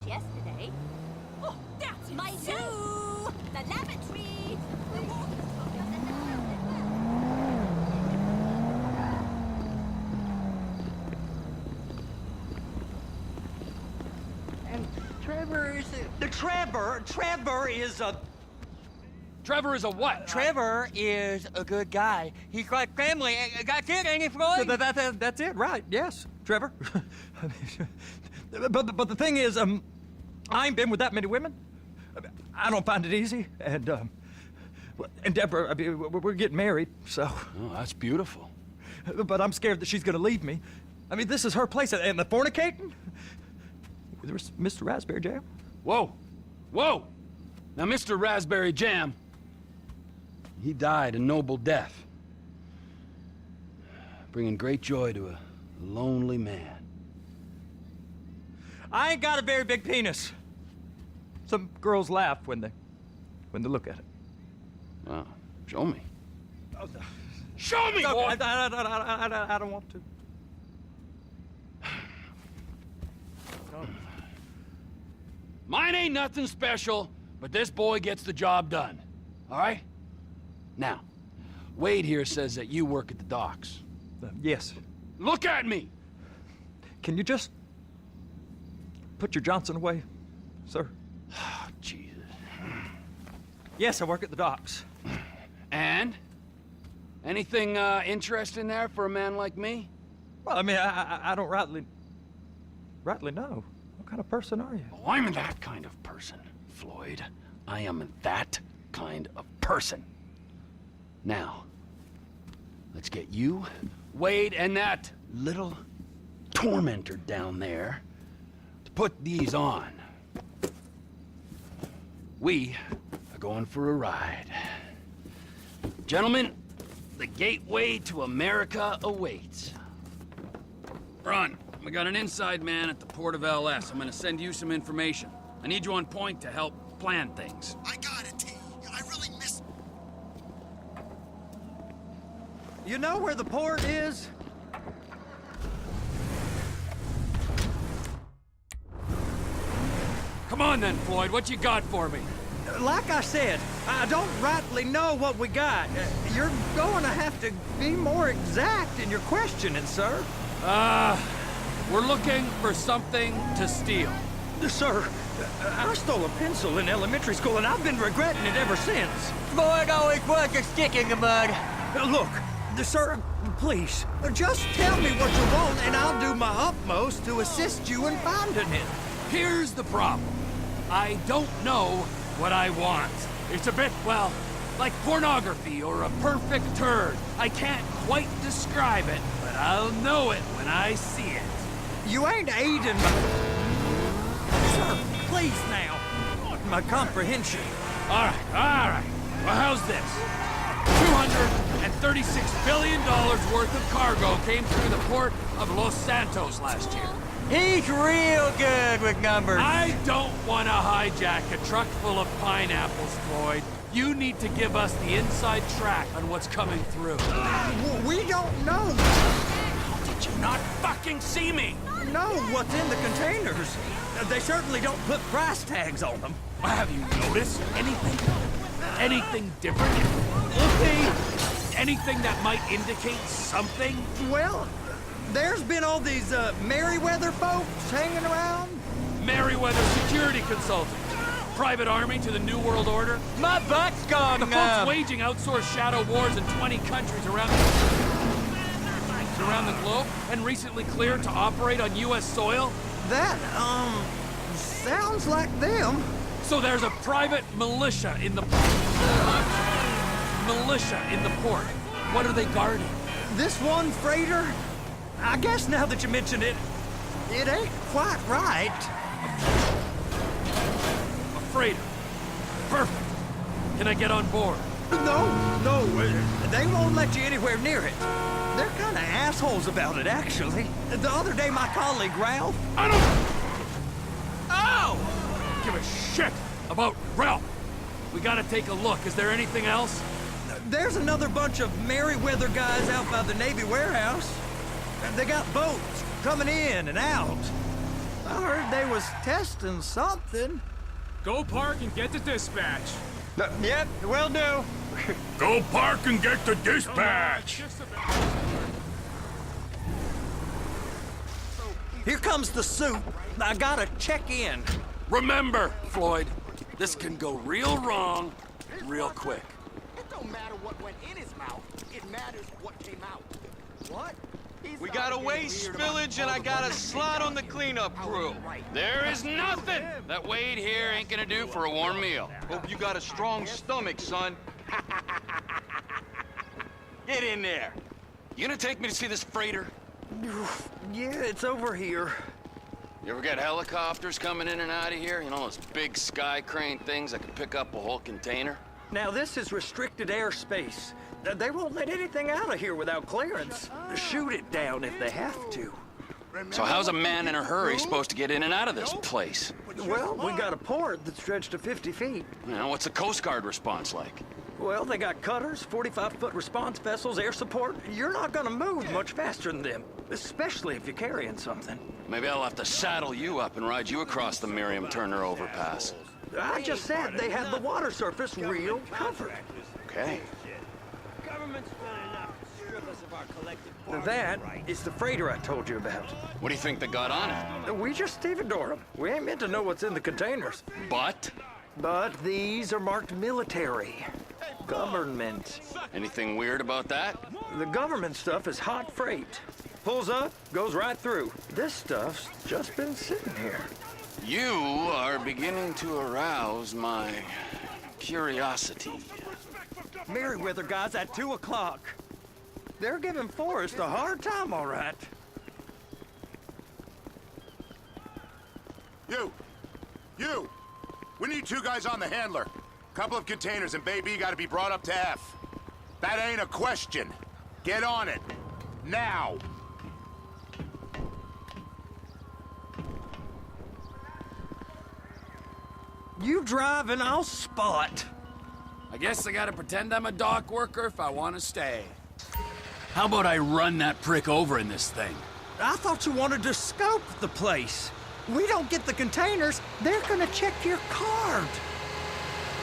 yesterday. Oh, that's My insane. zoo! The lavatory! The water... And Trevor is Trevor is a... Trevor is a what? Trevor is a good guy. He's like family. That's it, ain't he, Floyd? That's it, right? Yes, Trevor. but the thing is, I ain't been with that many women. I don't find it easy, and Deborah, I mean, we're getting married, so. Oh, that's beautiful. But I'm scared that she's gonna leave me. I mean, this is her place, and the fornicating. There's Mr. Raspberry Jam. Whoa, whoa! Now, Mr. Raspberry Jam, he died a noble death, bringing great joy to a lonely man. I ain't got a very big penis. Some girls laugh when they look at it. Wow, show me. Oh, Show me, boy! I don't want to. Mine ain't nothing special, but this boy gets the job done. All right? Now, Wade here says that you work at the docks. Yes. Look at me! Can you just put your Johnson away, sir? Oh, Jesus. Yes, I work at the docks. And? Anything interesting there for a man like me? Well, I mean, I don't rightly know. What kind of person are you? Oh, I'm that kind of person, Floyd. I am that kind of person. Now, let's get you, Wade, and that little tormentor down there to put these on. We are going for a ride. Gentlemen, the gateway to America awaits. Ron, we got an inside man at the port of LS. I'm gonna send you some information. I need you on point to help plan things. I got it, T. I really miss... You know where the port is? Come on then, Floyd, what you got for me? Like I said, I don't rightly know what we got. You're going to have to be more exact in your questioning, sir. We're looking for something to steal. Sir, I stole a pencil in elementary school, and I've been regretting it ever since. Floyd always was a stick in the mud. Look, sir, please, just tell me what you want, and I'll do my utmost to assist you in finding it. Here's the problem. I don't know what I want. It's a bit, well, like pornography or a perfect turd. I can't quite describe it, but I'll know it when I see it. You ain't aiding my... Sir, please now. My comprehension. All right. Well, how's this? $236 billion worth of cargo came through the port of Los Santos last year. He's real good with numbers. I don't want to hijack a truck full of pineapples, Floyd. You need to give us the inside track on what's coming through. We don't know. How did you not fucking see me? Know what's in the containers. They certainly don't put price tags on them. Have you noticed anything? Anything different? Anything that might indicate something? Well, there's been all these Merryweather folks hanging around. Merryweather Security Consulting. Private army to the New World Order. My butt's gone The folks waging outsourced shadow wars in 20 countries around the globe and recently cleared to operate on U.S. soil. That, sounds like them. So there's a private militia in the port. What are they guarding? This one freighter, I guess now that you mention it, it ain't quite right. A freighter. Perfect. Can I get on board? No, they won't let you anywhere near it. They're kind of assholes about it, actually. The other day, my colleague, Ralph... I don't... Oh! Give a shit about Ralph. We gotta take a look. Is there anything else? There's another bunch of Merryweather guys out by the Navy warehouse. They got boats coming in and out. I heard they was testing something. Go park and get to dispatch. Yep, will do. Go park and get to dispatch. Just about. Here comes the soup. I gotta check in. Remember, Floyd, this can go real wrong real quick. It don't matter what went in his mouth. It matters what came out. What? We got a waste spillage and I got a slot on the cleanup crew. There is nothing that Wade here ain't gonna do for a warm meal. Hope you got a strong stomach, son. Get in there. You gonna take me to see this freighter? Yeah, it's over here. You ever get helicopters coming in and out of here? You know, those big sky crane things that can pick up a whole container? Now, this is restricted airspace. They won't let anything out of here without clearance. Shoot it down if they have to. So how's a man in a hurry supposed to get in and out of this place? Well, we got a port that stretched to 50 feet. You know, what's the Coast Guard response like? Well, they got cutters, 45-foot response vessels, air support. You're not gonna move much faster than them, especially if you're carrying something. Maybe I'll have to saddle you up and ride you across the Miriam Turner overpass. I just said they had the water surface real covered. Okay. That is the freighter I told you about. What do you think they got on it? We just stevedore them. We ain't meant to know what's in the containers. But? But these are marked military. Government. Anything weird about that? The government stuff is hot freight. Pulls up, goes right through. This stuff's just been sitting here. You are beginning to arouse my curiosity. Merriweather guys at 2 o'clock. They're giving Forrest a hard time, all right. You! We need 2 guys on the handler. Couple of containers and Baby gotta be brought up to F. That ain't a question. Get on it. Now! You drive and I'll spot. I guess I gotta pretend I'm a dock worker if I want to stay. How about I run that prick over in this thing? I thought you wanted to scope the place. We don't get the containers, they're gonna check your card.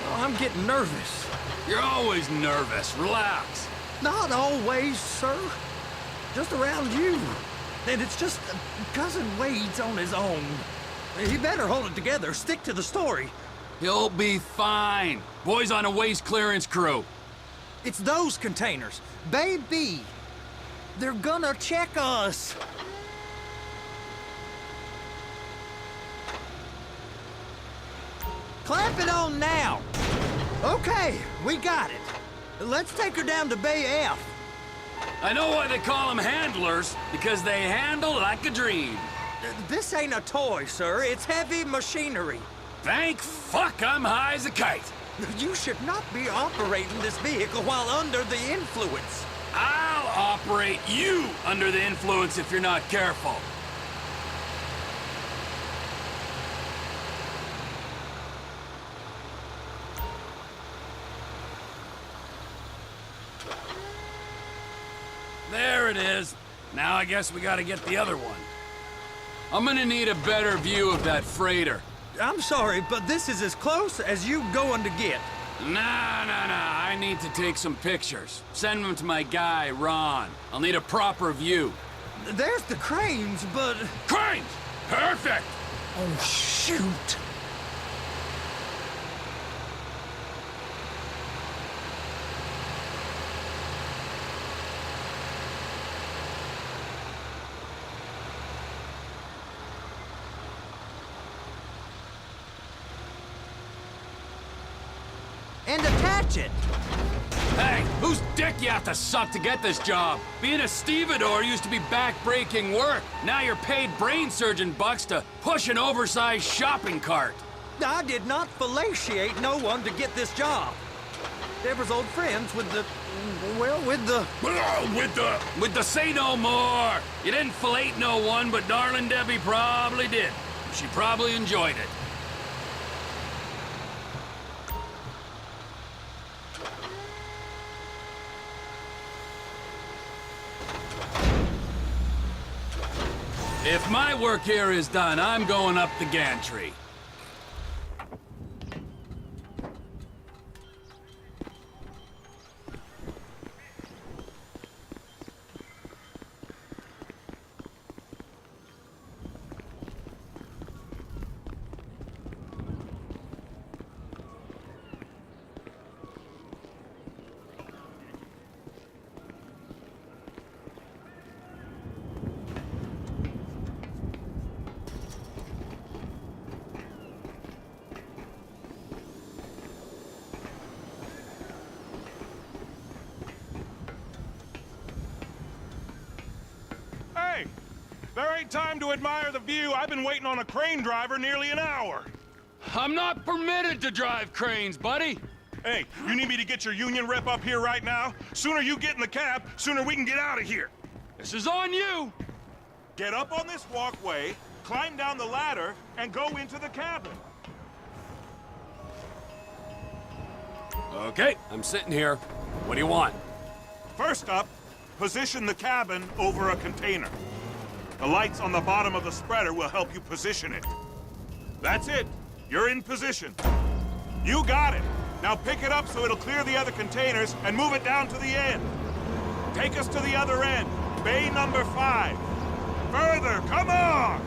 Oh, I'm getting nervous. You're always nervous. Relax. Not always, sir. Just around you. And it's just Cousin Wade's on his own. He better hold it together, stick to the story. He'll be fine. Boy's on a waste clearance crew. It's those containers. Baby. They're gonna check us. Clamp it on now. Okay, we got it. Let's take her down to Bay F. I know why they call them handlers, because they handle like a dream. This ain't a toy, sir. It's heavy machinery. Thank fuck I'm high as a kite. You should not be operating this vehicle while under the influence. I'll operate you under the influence if you're not careful. There it is. Now I guess we gotta get the other one. I'm gonna need a better view of that freighter. I'm sorry, but this is as close as you going to get. Nah. I need to take some pictures. Send them to my guy, Ron. I'll need a proper view. There's the cranes, but... Cranes! Perfect! Oh, shoot! And attach it. Hey, whose dick you have to suck to get this job? Being a stevedore used to be back-breaking work. Now you're paid brain surgeon bucks to push an oversized shopping cart. I did not fellatiate no one to get this job. Deborah's old friends with the... well, with the... With the say no more. You didn't fillet no one, but darling Debbie probably did. She probably enjoyed it. If my work here is done, I'm going up the gantry. Hey! There ain't time to admire the view. I've been waiting on a crane driver nearly an hour. I'm not permitted to drive cranes, buddy. Hey, you need me to get your union rep up here right now? Sooner you get in the cab, sooner we can get out of here. This is on you. Get up on this walkway, climb down the ladder, and go into the cabin. Okay, I'm sitting here. What do you want? First up, position the cabin over a container. The lights on the bottom of the spreader will help you position it. That's it. You're in position. You got it. Now pick it up so it'll clear the other containers and move it down to the end. Take us to the other end, bay number 5. Further, come on!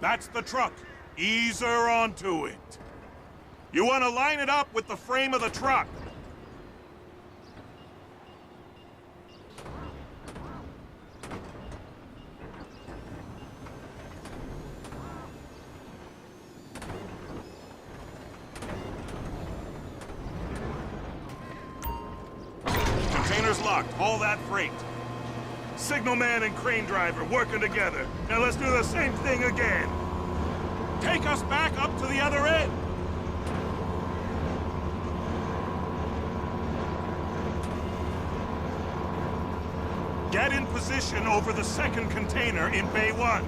That's the truck. Ease her onto it. You want to line it up with the frame of the truck. Container's locked. Haul that freight. Signalman and crane driver working together. Now let's do the same thing again. Take us back up to the other end. Get in position over the second container in Bay 1.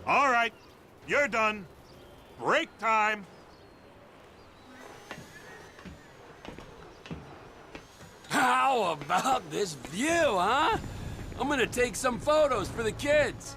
All right, you're done. Break time. How about this view, huh? I'm gonna take some photos for the kids.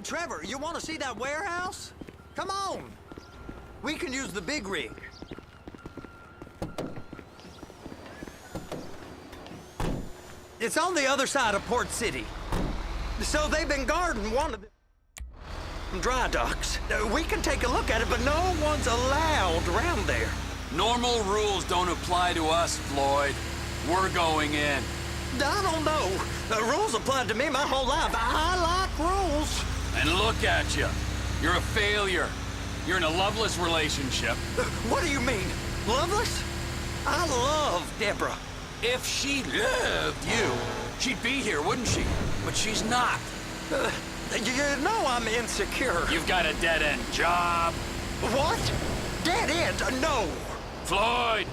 Trevor, you want to see that warehouse? Come on. We can use the big rig. It's on the other side of Port City. So they've been guarding one of the dry docks. We can take a look at it, but no one's allowed around there. Normal rules don't apply to us, Floyd. We're going in. I don't know. The rules applied to me my whole life. I like rules. And look at you. You're a failure. You're in a loveless relationship. What do you mean? Loveless? I love Deborah. If she loved you, she'd be here, wouldn't she? But she's not. You know I'm insecure. You've got a dead-end job. What? Dead end? No. Floyd,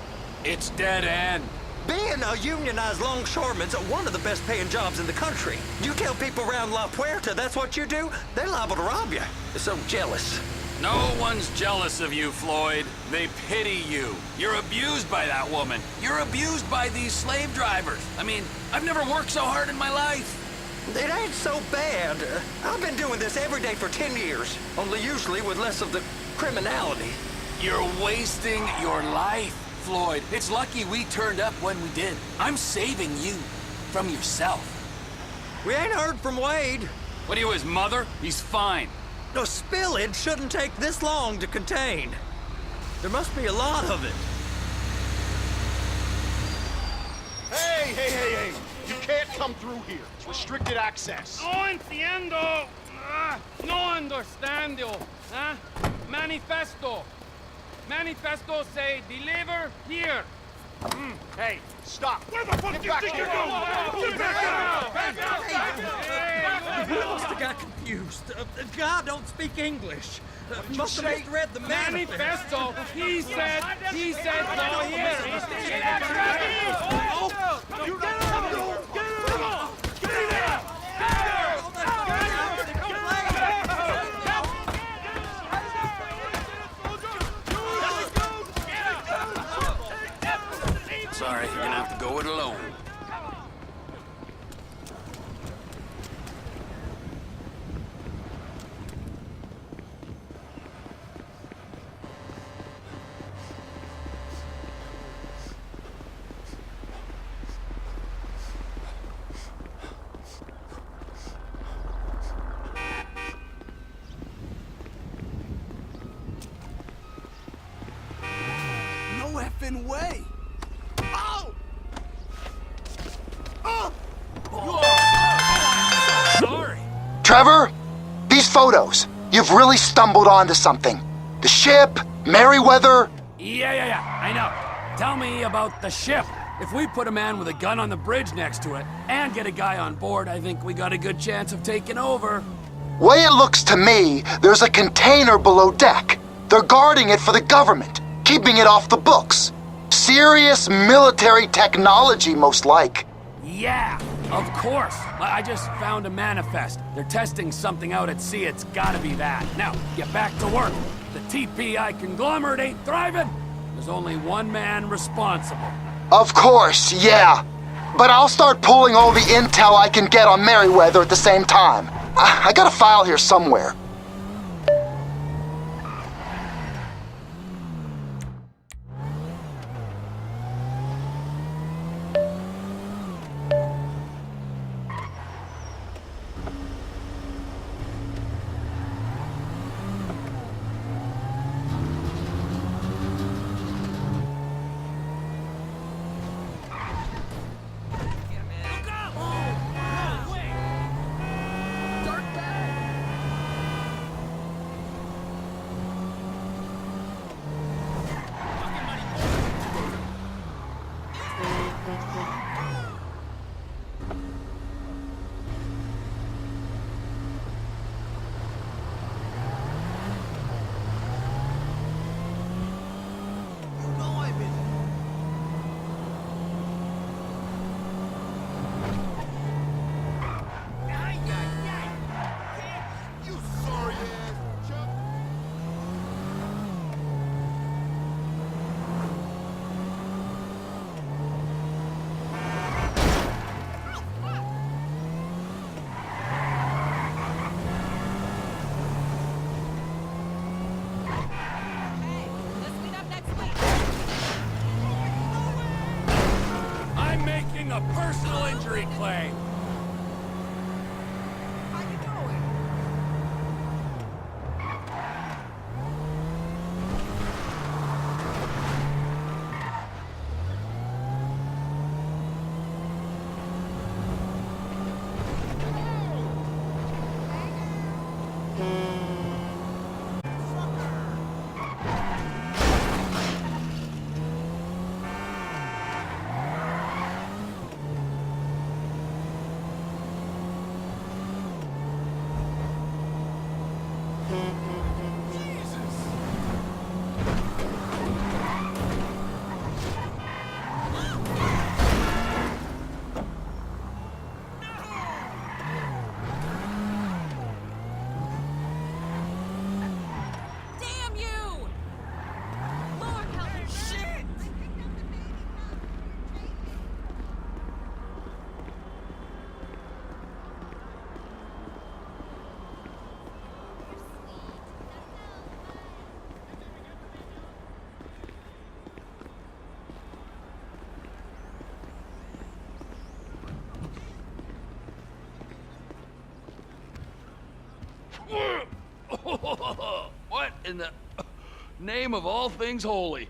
it's dead end. Being a unionized longshoreman's one of the best paying jobs in the country. You tell people around La Puerta that's what you do, they're liable to rob you. They're so jealous. No one's jealous of you, Floyd. They pity you. You're abused by that woman. You're abused by these slave drivers. I mean, I've never worked so hard in my life. It ain't so bad. I've been doing this every day for 10 years, only usually with less of the criminality. You're wasting your life, Floyd. It's lucky we turned up when we did. I'm saving you from yourself. We ain't heard from Wade. What are you, his mother? He's fine. A spillage shouldn't take this long to contain. There must be a lot of it. Hey! You can't come through here. It's restricted access. No entiendo. No understando. Manifesto. Manifesto say deliver here. Hey, stop. Where the fuck Get do you back think here. you're going? Get back out! Back out! You must have got confused. God don't speak English. Must have misread the Manifesto. He said no here. Get out! You get out! Get out! Sorry, you're gonna have to go it alone. No effing way. Sorry. Trevor, these photos, you've really stumbled onto something. The ship, Merryweather. Yeah, I know. Tell me about the ship. If we put a man with a gun on the bridge next to it and get a guy on board, I think we got a good chance of taking over. Way it looks to me, there's a container below deck. They're guarding it for the government, keeping it off the books. Serious military technology, most like. Yeah, of course. I just found a manifest. They're testing something out at sea. It's gotta be that. Now, get back to work. The TPI conglomerate ain't thriving. There's only one man responsible. Of course, yeah. But I'll start pulling all the intel I can get on Merryweather at the same time. I got a file here somewhere. personal injury claim. How you going? Damn you! Lord help me. Shit! What in the name of all things holy?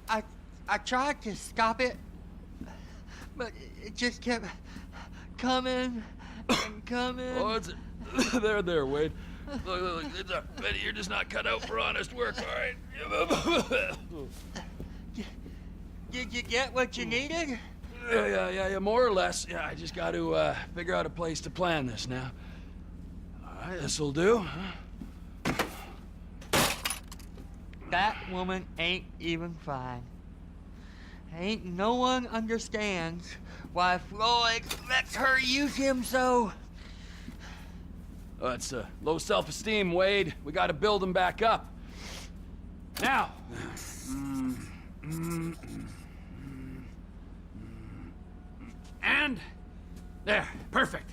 I tried to stop it, but it just kept coming and coming. Oh, it's there, Wade. Look, it's Betty, you're just not cut out for honest work, all right? Did you get what you needed? Yeah, more or less. Yeah, I just got to figure out a place to plan this now. All right, this'll do. That woman ain't even fine. Ain't no one understands why Floyd lets her use him so. Oh, it's low self-esteem, Wade. We got to build him back up. Now. And there, perfect.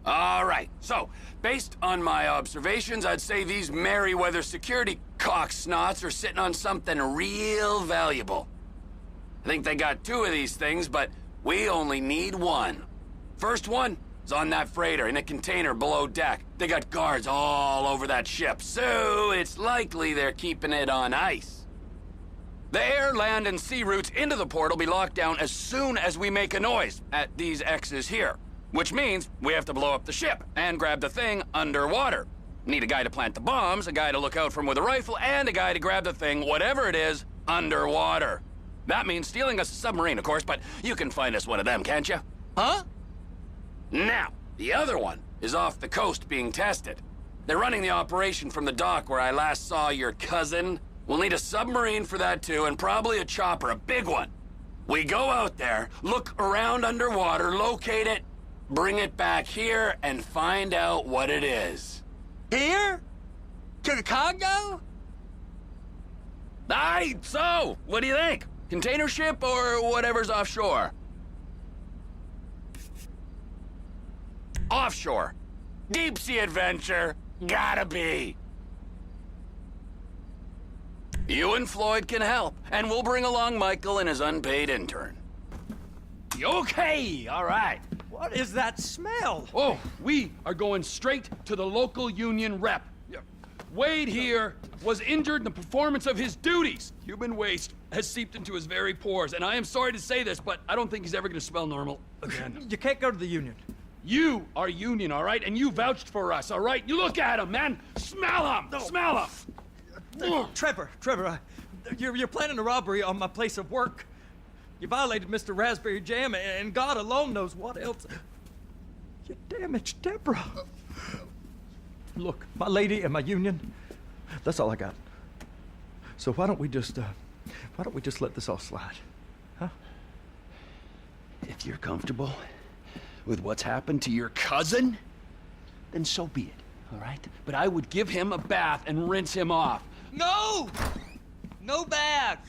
All right, so, based on my observations, I'd say these Merryweather security cocksnots are sitting on something real valuable. I think they got 2 of these things, but we only need 1. First one is on that freighter in a container below deck. They got guards all over that ship, so it's likely they're keeping it on ice. The air, land, and sea routes into the port will be locked down as soon as we make a noise at these X's here. Which means we have to blow up the ship and grab the thing underwater. Need a guy to plant the bombs, a guy to look out for 'em with a rifle, and a guy to grab the thing, whatever it is, underwater. That means stealing us a submarine, of course, but you can find us one of them, can't you? Huh? Now, the other one is off the coast being tested. They're running the operation from the dock where I last saw your cousin. We'll need a submarine for that too, and probably a chopper, a big one. We go out there, look around underwater, locate it, bring it back here, and find out what it is. Here? To the Congo? Aye, so, what do you think? Container ship or whatever's offshore? Offshore. Deep sea adventure. Gotta be. You and Floyd can help, and we'll bring along Michael and his unpaid intern. Okay, all right. What is that smell? Oh, we are going straight to the local union rep. Wade here was injured in the performance of his duties. Human waste has seeped into his very pores, and I am sorry to say this, but I don't think he's ever going to smell normal again. You can't go to the union. You are union, all right? And you vouched for us, all right? You look at him, man. Smell him. No. Smell him. Trevor, you're planning a robbery on my place of work. You violated Mr. Raspberry Jam, and God alone knows what else. You damaged Deborah. Look, my lady and my union, that's all I got. So why don't we just let this all slide, huh? If you're comfortable with what's happened to your cousin, then so be it, all right? But I would give him a bath and rinse him off. No! No baths!